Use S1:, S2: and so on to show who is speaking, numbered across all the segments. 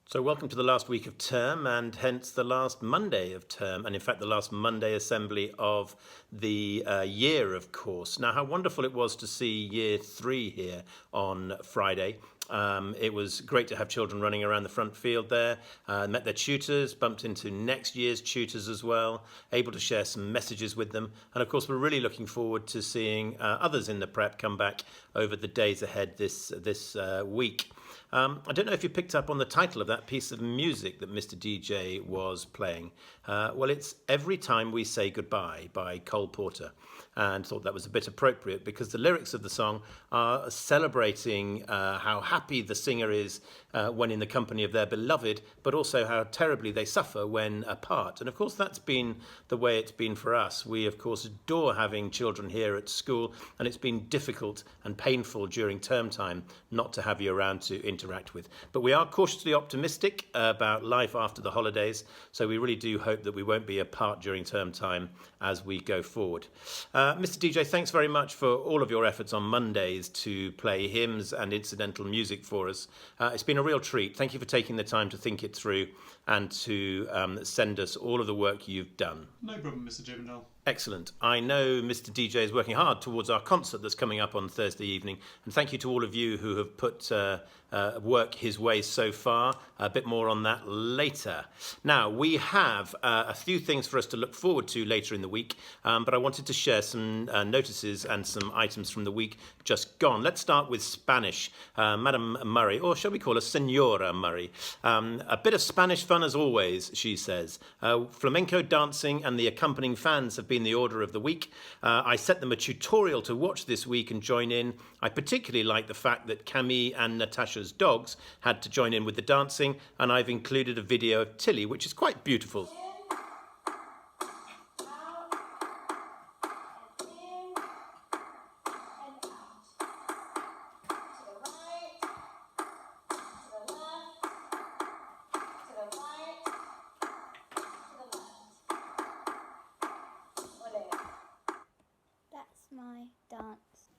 S1: So welcome to the last week of term and hence the last Monday of term, and in fact the last Monday assembly of the year, of course. Now, how wonderful it was to see year 3 here on Friday. It was great to have children running around the front field there, met their tutors, bumped into next year's tutors as well, able to share some messages with them. And of course, we're really looking forward to seeing others in the prep come back over the days ahead this week. I don't know if you picked up on the title of that piece of music that Mr. DJ was playing. Well, it's Every Time We Say Goodbye by Cole Porter, and thought that was a bit appropriate because the lyrics of the song are celebrating how happy the singer is when in the company of their beloved, but also how terribly they suffer when apart. And of course, that's been the way it's been for us. We, of course, adore having children here at school, and it's been difficult and painful during term time not to have you around to interact with. But we are cautiously optimistic about life after the holidays, so we really do hope that we won't be apart during term time as we go forward. Mr. DJ, thanks very much for all of your efforts on Mondays to play hymns and incidental music for us. It's been a real treat. Thank you for taking the time to think it through and to send us all of the work you've done.
S2: No problem, Mr. Jivendell.
S1: Excellent. I know Mr. DJ is working hard towards our concert that's coming up on Thursday evening, and thank you to all of you who have put work his way so far. A bit more on that later. Now, we have a few things for us to look forward to later in the week, but I wanted to share some notices and some items from the week just gone. Let's start with Spanish. Madam Murray, or shall we call her Senora Murray? A bit of Spanish fun as always, she says. Flamenco dancing and the accompanying fans have been the order of the week. I set them a tutorial to watch this week and join in. I particularly like the fact that Camille and Natasha's dogs had to join in with the dancing, and I've included a video of Tilly, which is quite beautiful.
S3: My dance.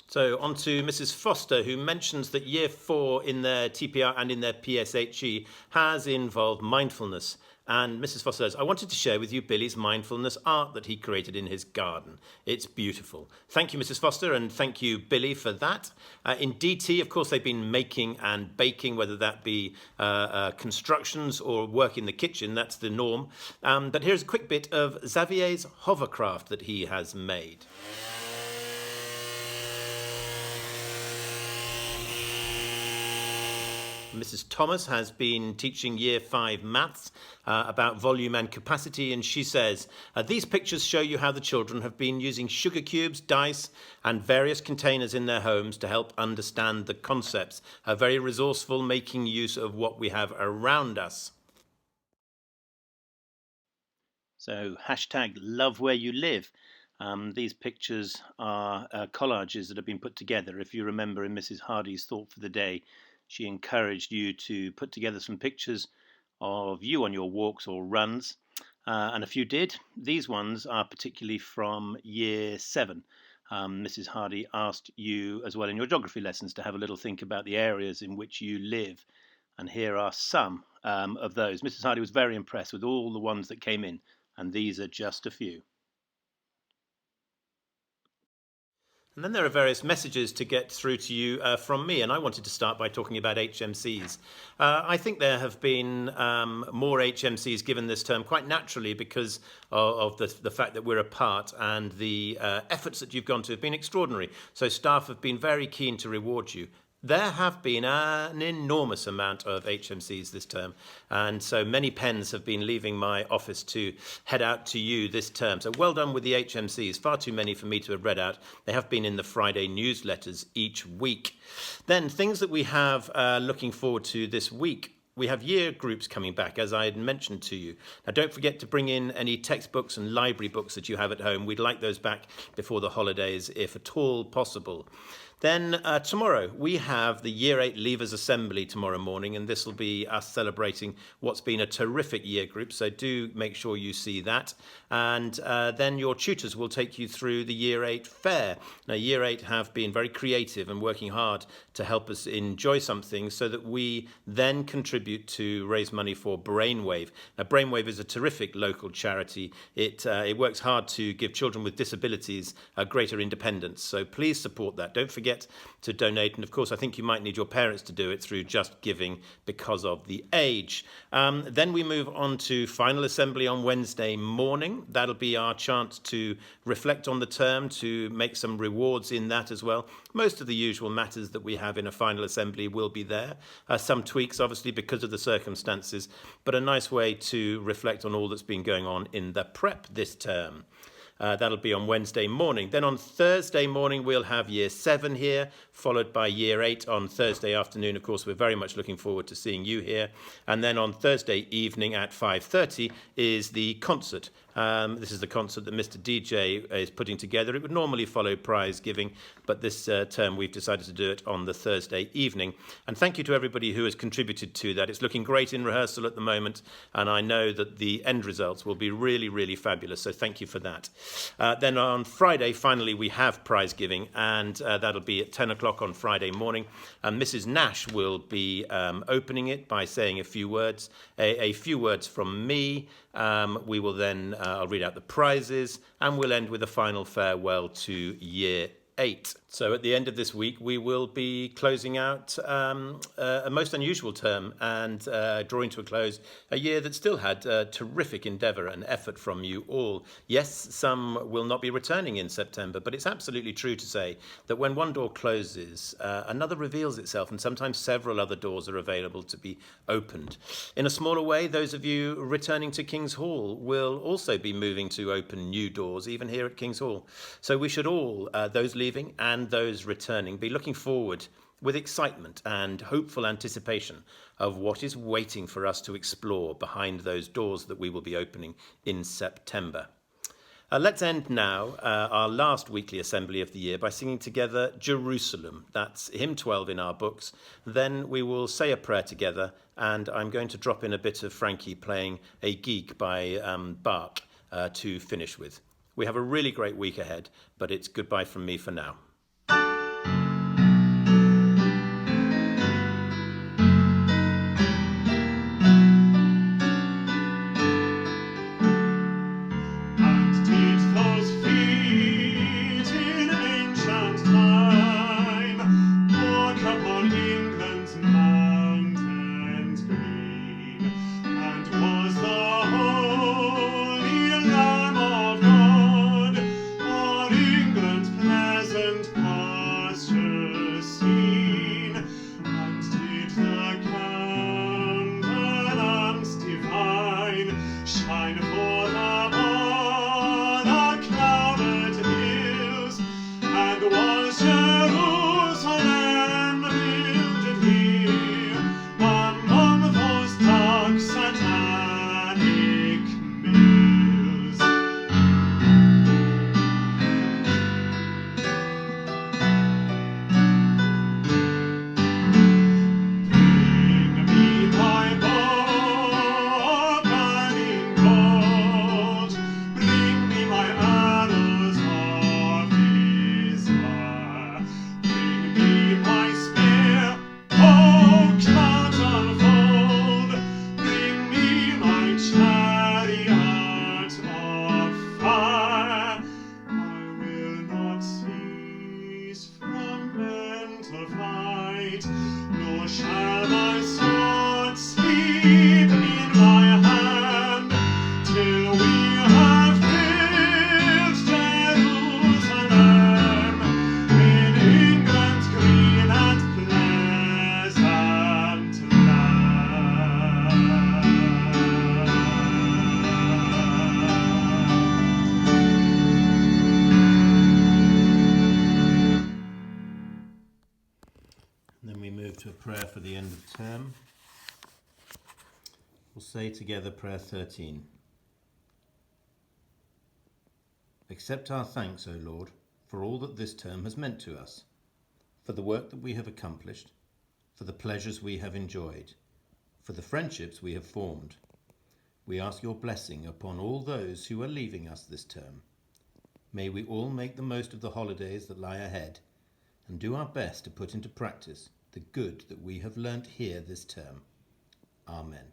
S1: So on to Mrs. Foster, who mentions that year 4 in their TPR and in their PSHE has involved mindfulness. And Mrs. Foster says, I wanted to share with you Billy's mindfulness art that he created in his garden. It's beautiful. Thank you, Mrs. Foster, and thank you, Billy, for that. In DT, of course, they've been making and baking, whether that be constructions or work in the kitchen. That's the norm. But here's a quick bit of Xavier's hovercraft that he has made. Mrs. Thomas has been teaching year 5 maths about volume and capacity, and she says, these pictures show you how the children have been using sugar cubes, dice and various containers in their homes to help understand the concepts. Very resourceful, making use of what we have around us. So hashtag love where you live. These pictures are collages that have been put together. If you remember in Mrs. Hardy's Thought for the Day, she encouraged you to put together some pictures of you on your walks or runs, and a few did. These ones are particularly from year 7. Mrs. Hardy asked you as well in your geography lessons to have a little think about the areas in which you live, and here are some of those. Mrs. Hardy was very impressed with all the ones that came in, and these are just a few. And then there are various messages to get through to you from me, and I wanted to start by talking about HMCs. I think there have been more HMCs given this term quite naturally because of the fact that we're apart, and the efforts that you've gone to have been extraordinary. So staff have been very keen to reward you. There have been an enormous amount of HMCs this term, and so many pens have been leaving my office to head out to you this term. So well done with the HMCs, far too many for me to have read out. They have been in the Friday newsletters each week. Then things that we have looking forward to this week. We have year groups coming back, as I had mentioned to you. Now, don't forget to bring in any textbooks and library books that you have at home. We'd like those back before the holidays, if at all possible. Then tomorrow we have the Year 8 Leavers Assembly tomorrow morning, and this will be us celebrating what's been a terrific year group, so do make sure you see that. And then your tutors will take you through the Year 8 fair. Now, Year 8 have been very creative and working hard to help us enjoy something so that we then contribute to raise money for Brainwave. Now, Brainwave is a terrific local charity. It works hard to give children with disabilities a greater independence, so please support that. Don't forget to donate, and of course I think you might need your parents to do it through Just Giving because of the age. Then we move on to final assembly on Wednesday morning. That'll be our chance to reflect on the term, to make some rewards in that as well. Most of the usual matters that we have in a final assembly will be there. Some tweaks obviously because of the circumstances, but a nice way to reflect on all that's been going on in the prep this term. That'll be on Wednesday morning. Then on Thursday morning, we'll have Year 7 here, followed by Year 8 on Thursday afternoon. Of course, we're very much looking forward to seeing you here. And then on Thursday evening at 5:30 is the concert. This is the concert that Mr. DJ is putting together. It would normally follow prize giving, but this term we've decided to do it on the Thursday evening. And thank you to everybody who has contributed to that. It's looking great in rehearsal at the moment, and I know that the end results will be really, really fabulous, so thank you for that. Then on Friday, finally, we have prize giving, and that'll be at 10 o'clock on Friday morning. And Mrs. Nash will be opening it by saying a few words, a few words from me. We will then, I'll read out the prizes, and we'll end with a final farewell to Year 8. So at the end of this week, we will be closing out a most unusual term and drawing to a close a year that still had terrific endeavour and effort from you all. Yes, some will not be returning in September, but it's absolutely true to say that when one door closes, another reveals itself, and sometimes several other doors are available to be opened. In a smaller way, those of you returning to King's Hall will also be moving to open new doors, even here at King's Hall. So we should all, those leaving and those returning, be looking forward with excitement and hopeful anticipation of what is waiting for us to explore behind those doors that we will be opening in September. Let's end now our last weekly assembly of the year by singing together Jerusalem. That's hymn 12 in our books. Then we will say a prayer together, and I'm going to drop in a bit of Frankie playing a geek by Bach to finish with. We have a really great week ahead, but it's goodbye from me for now. To a prayer for the end of term. We'll say together prayer 13. Accept our thanks, O Lord, for all that this term has meant to us. for the work that we have accomplished, for the pleasures we have enjoyed, for the friendships we have formed. We ask your blessing upon all those who are leaving us this term. May we all make the most of the holidays that lie ahead and do our best to put into practice the good that we have learnt here this term. Amen.